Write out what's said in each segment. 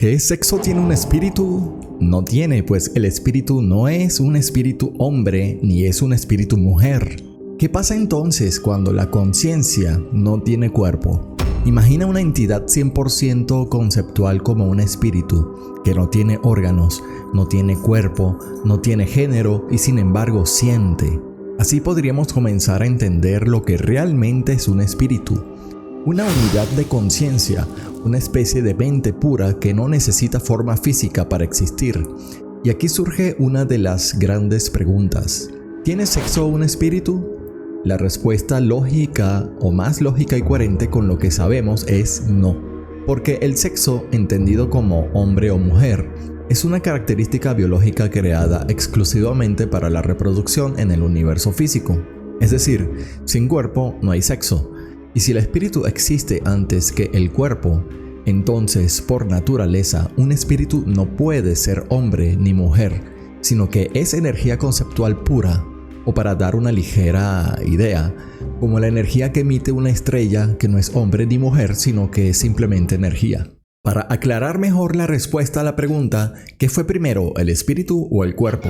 ¿Qué sexo tiene un espíritu? No tiene, pues el espíritu no es un espíritu hombre ni es un espíritu mujer. ¿Qué pasa entonces cuando la conciencia no tiene cuerpo? Imagina una entidad 100% conceptual como un espíritu, que no tiene órganos, no tiene cuerpo, no tiene género y sin embargo siente. Así podríamos comenzar a entender lo que realmente es un espíritu. Una unidad de conciencia, una especie de mente pura que no necesita forma física para existir. Y aquí surge una de las grandes preguntas. ¿Tiene sexo un espíritu? La respuesta lógica o más lógica y coherente con lo que sabemos es no. Porque el sexo, entendido como hombre o mujer, es una característica biológica creada exclusivamente para la reproducción en el universo físico. Es decir, sin cuerpo no hay sexo. Y si el espíritu existe antes que el cuerpo, entonces por naturaleza un espíritu no puede ser hombre ni mujer, sino que es energía conceptual pura, o para dar una ligera idea, como la energía que emite una estrella que no es hombre ni mujer, sino que es simplemente energía. Para aclarar mejor la respuesta a la pregunta, ¿qué fue primero, el espíritu o el cuerpo?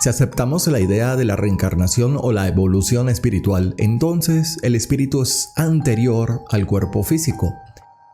Si aceptamos la idea de la reencarnación o la evolución espiritual, entonces el espíritu es anterior al cuerpo físico.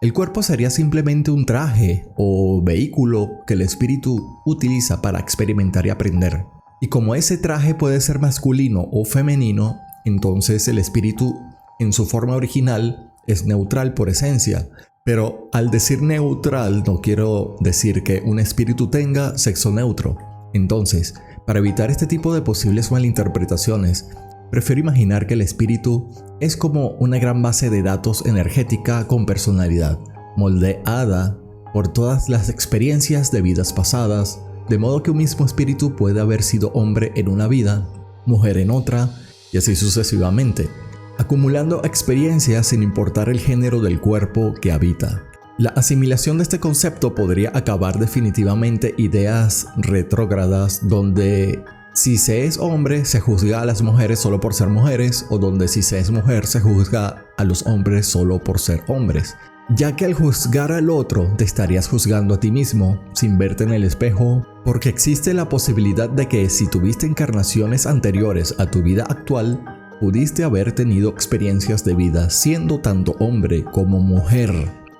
El cuerpo sería simplemente un traje o vehículo que el espíritu utiliza para experimentar y aprender. Y como ese traje puede ser masculino o femenino, entonces el espíritu en su forma original es neutral por esencia. Pero al decir neutral no quiero decir que un espíritu tenga sexo neutro. Entonces, para evitar este tipo de posibles malinterpretaciones, prefiero imaginar que el espíritu es como una gran base de datos energética con personalidad, moldeada por todas las experiencias de vidas pasadas, de modo que un mismo espíritu puede haber sido hombre en una vida, mujer en otra, y así sucesivamente, acumulando experiencias sin importar el género del cuerpo que habita. La asimilación de este concepto podría acabar definitivamente ideas retrógradas donde si se es hombre se juzga a las mujeres solo por ser mujeres o donde si se es mujer se juzga a los hombres solo por ser hombres. Ya que al juzgar al otro te estarías juzgando a ti mismo sin verte en el espejo, porque existe la posibilidad de que si tuviste encarnaciones anteriores a tu vida actual, pudiste haber tenido experiencias de vida siendo tanto hombre como mujer.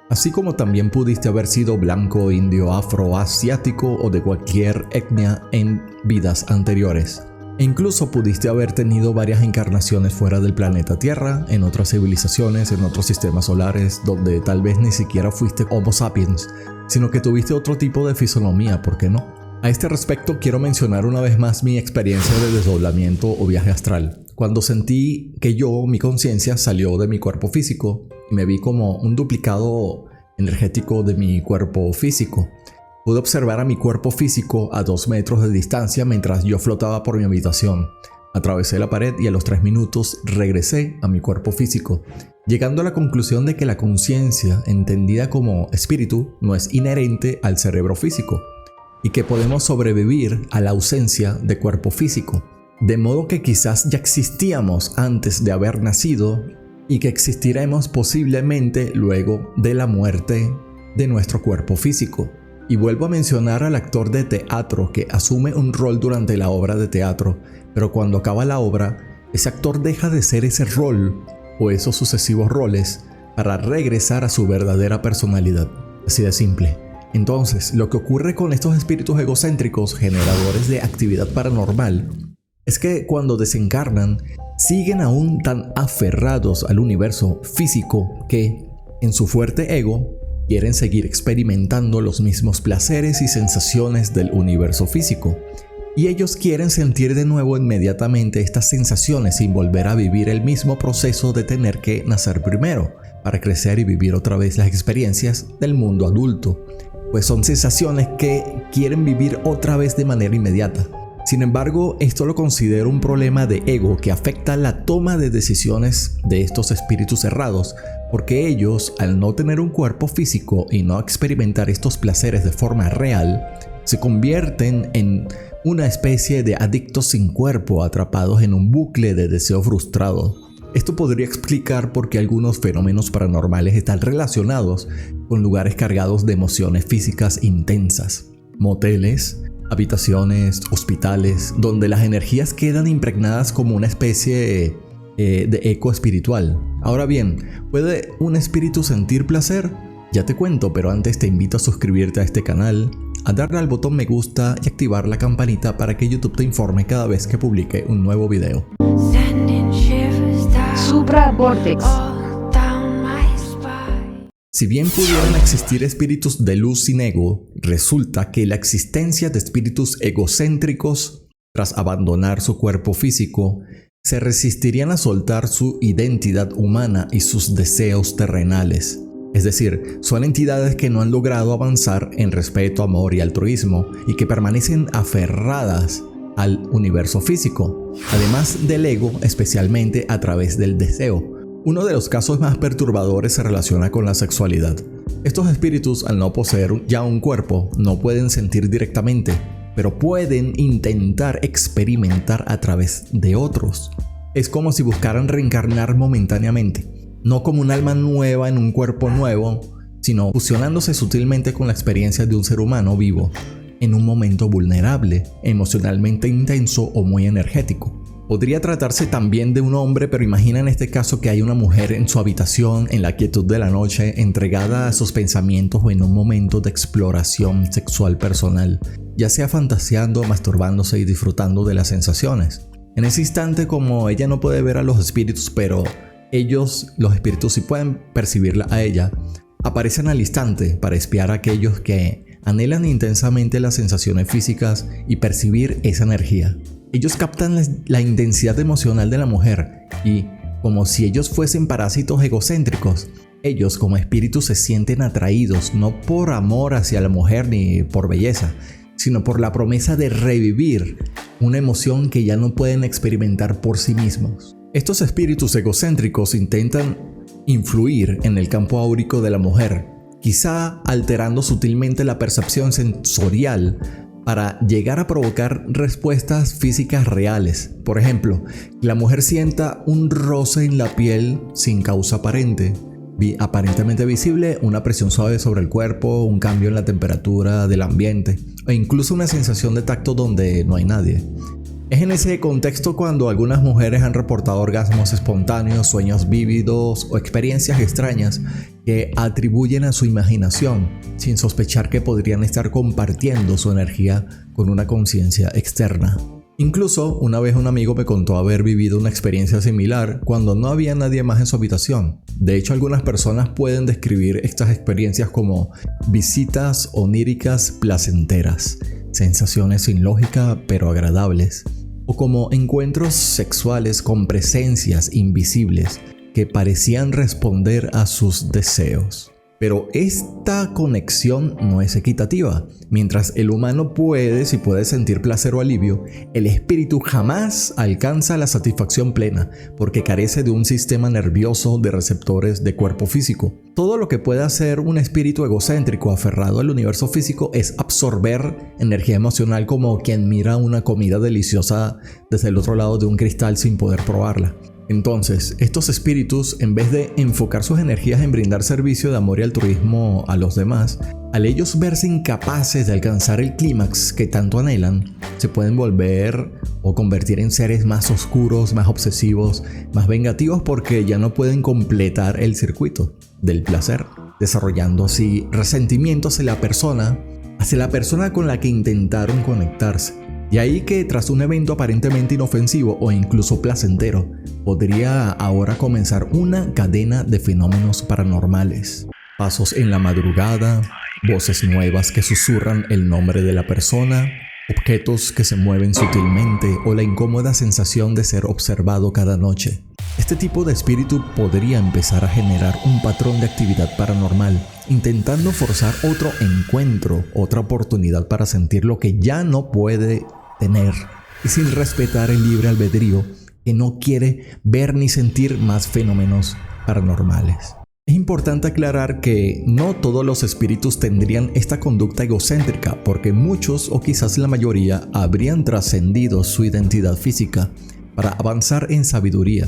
Así como también pudiste haber sido blanco, indio, afro, asiático o de cualquier etnia en vidas anteriores. E incluso pudiste haber tenido varias encarnaciones fuera del planeta Tierra, en otras civilizaciones, en otros sistemas solares, donde tal vez ni siquiera fuiste Homo sapiens, sino que tuviste otro tipo de fisonomía, ¿por qué no? A este respecto quiero mencionar una vez más mi experiencia de desdoblamiento o viaje astral. Cuando sentí que mi conciencia salió de mi cuerpo físico y me vi como un duplicado energético de mi cuerpo físico. Pude observar a mi cuerpo físico a 2 metros de distancia mientras yo flotaba por mi habitación. Atravesé la pared y a los 3 minutos regresé a mi cuerpo físico, llegando a la conclusión de que la conciencia, entendida como espíritu, no es inherente al cerebro físico y que podemos sobrevivir a la ausencia de cuerpo físico. De modo que quizás ya existíamos antes de haber nacido y que existiremos posiblemente luego de la muerte de nuestro cuerpo físico. Y vuelvo a mencionar al actor de teatro que asume un rol durante la obra de teatro, pero cuando acaba la obra, ese actor deja de ser ese rol o esos sucesivos roles para regresar a su verdadera personalidad. Así de simple. Entonces, lo que ocurre con estos espíritus egocéntricos generadores de actividad paranormal es que cuando desencarnan, siguen aún tan aferrados al universo físico que, en su fuerte ego, quieren seguir experimentando los mismos placeres y sensaciones del universo físico. Y ellos quieren sentir de nuevo inmediatamente estas sensaciones sin volver a vivir el mismo proceso de tener que nacer primero, para crecer y vivir otra vez las experiencias del mundo adulto. Pues son sensaciones que quieren vivir otra vez de manera inmediata. Sin embargo, esto lo considero un problema de ego que afecta la toma de decisiones de estos espíritus cerrados, porque ellos, al no tener un cuerpo físico y no experimentar estos placeres de forma real, se convierten en una especie de adictos sin cuerpo atrapados en un bucle de deseo frustrado. Esto podría explicar por qué algunos fenómenos paranormales están relacionados con lugares cargados de emociones físicas intensas, moteles, habitaciones, hospitales, donde las energías quedan impregnadas como una especie de eco espiritual. Ahora bien, ¿puede un espíritu sentir placer? Ya te cuento, pero antes te invito a suscribirte a este canal, a darle al botón me gusta y activar la campanita para que YouTube te informe cada vez que publique un nuevo video. Supra Vortex. Si bien pudieran existir espíritus de luz sin ego, resulta que la existencia de espíritus egocéntricos, tras abandonar su cuerpo físico, se resistirían a soltar su identidad humana y sus deseos terrenales. Es decir, son entidades que no han logrado avanzar en respeto, amor y altruismo y que permanecen aferradas al universo físico, además del ego, especialmente a través del deseo. Uno de los casos más perturbadores se relaciona con la sexualidad. Estos espíritus, al no poseer ya un cuerpo, no pueden sentir directamente, pero pueden intentar experimentar a través de otros. Es como si buscaran reencarnar momentáneamente, no como un alma nueva en un cuerpo nuevo, sino fusionándose sutilmente con la experiencia de un ser humano vivo, en un momento vulnerable, emocionalmente intenso o muy energético. Podría tratarse también de un hombre, pero imagina en este caso que hay una mujer en su habitación, en la quietud de la noche, entregada a sus pensamientos o en un momento de exploración sexual personal, ya sea fantaseando, masturbándose y disfrutando de las sensaciones. En ese instante, como ella no puede ver a los espíritus, pero los espíritus sí pueden percibirla a ella, aparecen al instante para espiar a aquellos que anhelan intensamente las sensaciones físicas y percibir esa energía. Ellos captan la intensidad emocional de la mujer y, como si ellos fuesen parásitos egocéntricos, ellos como espíritus se sienten atraídos no por amor hacia la mujer ni por belleza, sino por la promesa de revivir una emoción que ya no pueden experimentar por sí mismos. Estos espíritus egocéntricos intentan influir en el campo áurico de la mujer, quizá alterando sutilmente la percepción sensorial para llegar a provocar respuestas físicas reales. Por ejemplo, que la mujer sienta un roce en la piel sin causa aparentemente visible, una presión suave sobre el cuerpo, un cambio en la temperatura del ambiente, o incluso una sensación de tacto donde no hay nadie. Es en ese contexto cuando algunas mujeres han reportado orgasmos espontáneos, sueños vívidos o experiencias extrañas que atribuyen a su imaginación, sin sospechar que podrían estar compartiendo su energía con una conciencia externa. Incluso, una vez un amigo me contó haber vivido una experiencia similar cuando no había nadie más en su habitación. De hecho, algunas personas pueden describir estas experiencias como visitas oníricas placenteras, sensaciones sin lógica pero agradables, o como encuentros sexuales con presencias invisibles que parecían responder a sus deseos. Pero esta conexión no es equitativa. Mientras el humano puede sentir placer o alivio, el espíritu jamás alcanza la satisfacción plena porque carece de un sistema nervioso de receptores de cuerpo físico. Todo lo que puede hacer un espíritu egocéntrico aferrado al universo físico es absorber energía emocional como quien mira una comida deliciosa desde el otro lado de un cristal sin poder probarla. Entonces, estos espíritus, en vez de enfocar sus energías en brindar servicio de amor y altruismo a los demás, al ellos verse incapaces de alcanzar el clímax que tanto anhelan, se pueden volver o convertir en seres más oscuros, más obsesivos, más vengativos porque ya no pueden completar el circuito del placer, desarrollando así resentimientos hacia la persona con la que intentaron conectarse. Y ahí que tras un evento aparentemente inofensivo o incluso placentero, podría ahora comenzar una cadena de fenómenos paranormales. Pasos en la madrugada, voces nuevas que susurran el nombre de la persona, objetos que se mueven sutilmente o la incómoda sensación de ser observado cada noche. Este tipo de espíritu podría empezar a generar un patrón de actividad paranormal, intentando forzar otro encuentro, otra oportunidad para sentir lo que ya no puede tener, y sin respetar el libre albedrío que no quiere ver ni sentir más fenómenos paranormales. Es importante aclarar que no todos los espíritus tendrían esta conducta egocéntrica, porque muchos o quizás la mayoría habrían trascendido su identidad física para avanzar en sabiduría,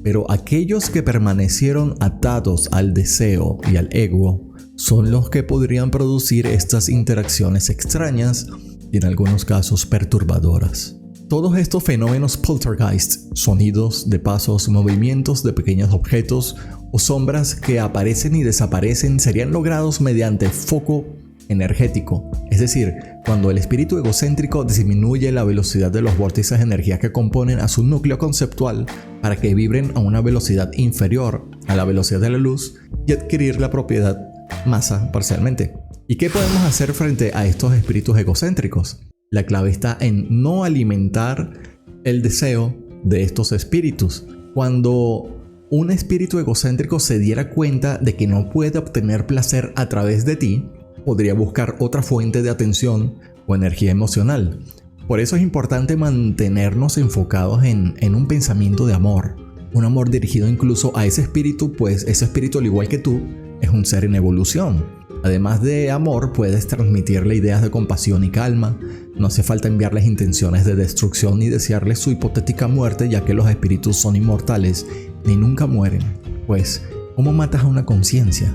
pero aquellos que permanecieron atados al deseo y al ego son los que podrían producir estas interacciones extrañas y en algunos casos perturbadoras. Todos estos fenómenos poltergeist, sonidos de pasos, movimientos de pequeños objetos o sombras que aparecen y desaparecen, serían logrados mediante foco energético, es decir, cuando el espíritu egocéntrico disminuye la velocidad de los vórtices de energía que componen a su núcleo conceptual para que vibren a una velocidad inferior a la velocidad de la luz y adquirir la propiedad masa parcialmente. ¿Y qué podemos hacer frente a estos espíritus egocéntricos? La clave está en no alimentar el deseo de estos espíritus. Cuando un espíritu egocéntrico se diera cuenta de que no puede obtener placer a través de ti, podría buscar otra fuente de atención o energía emocional. Por eso es importante mantenernos enfocados en un pensamiento de amor. Un amor dirigido incluso a ese espíritu, pues ese espíritu, al igual que tú, es un ser en evolución. Además de amor, puedes transmitirle ideas de compasión y calma. No hace falta enviarles intenciones de destrucción ni desearles su hipotética muerte, ya que los espíritus son inmortales ni nunca mueren. Pues, ¿cómo matas a una conciencia?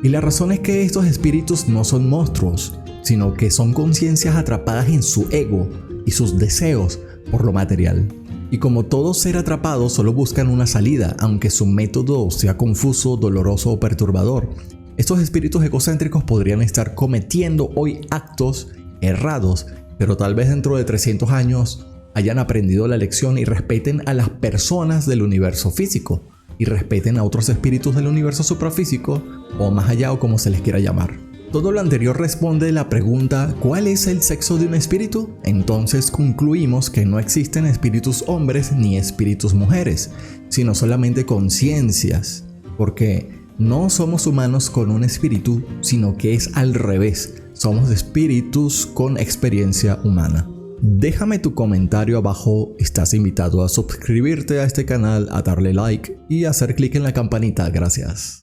Y la razón es que estos espíritus no son monstruos, sino que son conciencias atrapadas en su ego y sus deseos por lo material. Y como todo ser atrapado, solo buscan una salida, aunque su método sea confuso, doloroso o perturbador. Estos espíritus egocéntricos podrían estar cometiendo hoy actos errados, pero tal vez dentro de 300 años hayan aprendido la lección y respeten a las personas del universo físico y respeten a otros espíritus del universo suprafísico o más allá, o como se les quiera llamar. Todo lo anterior responde la pregunta ¿cuál es el sexo de un espíritu? Entonces concluimos que no existen espíritus hombres ni espíritus mujeres, sino solamente conciencias, porque no somos humanos con un espíritu, sino que es al revés, somos espíritus con experiencia humana. Déjame tu comentario abajo, estás invitado a suscribirte a este canal, a darle like y a hacer clic en la campanita, gracias.